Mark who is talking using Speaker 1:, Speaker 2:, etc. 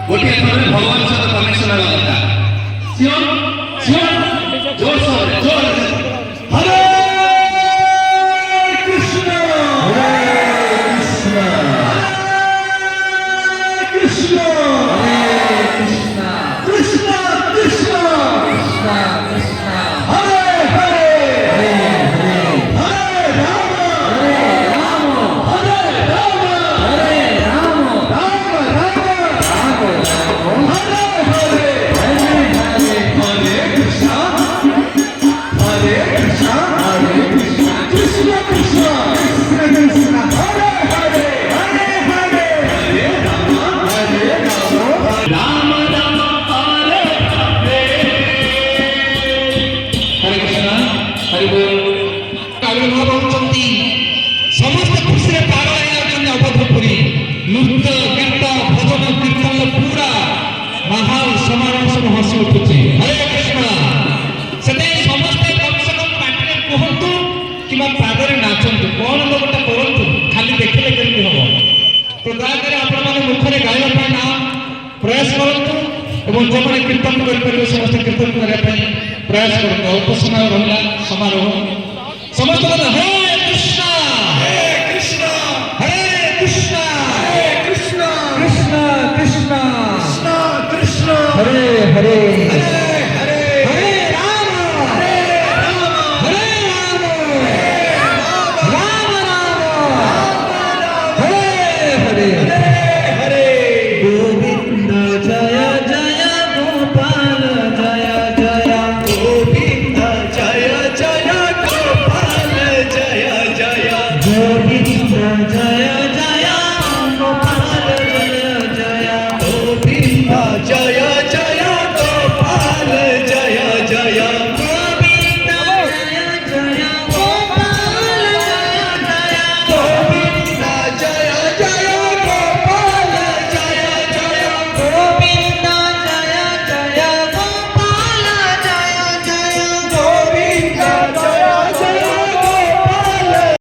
Speaker 1: गोटे थोड़े भगवान सहित कनेक्शन हवा दरकार सियोन सियोन जोर से जोर हरे कृष्ण हरे कृष्ण कृष्ण हरे कृष्ण कृष्ण कृष्ण कृष्ण कृष्ण हरे हरे हरे हरे हरे राम हरे राम हरे राम राम राम राम हरे हरे हरे हरे हरे कृष्ण कृष्ण कृष्ण कृष्ण कृष्ण हरे हरे हरे हरे हरे राम राम राम हरे हरे हरे कृष्ण हरि बोल आविर्भाव होती समस्त खुशी रे पागल है जाउछन अवधपुरी नृत्य कीर्तन भजन कीर्तन पूरा महाल समारोह सब हसी उठुଛି हरे कृष्ण सते समस्त कम से कम पाटरे कहंतु किबा पादरे नाचंतु कोन लोगटा करंतु खाली देखले केमि हबो तो दयाकर आपण माने मुखरे गाइबा पय ना प्रयास करंतु एवं जमने कीर्तन कर परिबे समस्त कीर्तन करे पय प्रयास करंतु उपसमय रहला समारोह समस्त हरे कृष्ण हरे कृष्ण हरे कृष्ण हरे कृष्ण कृष्ण कृष्ण कृष्ण कृष्ण हरे हरे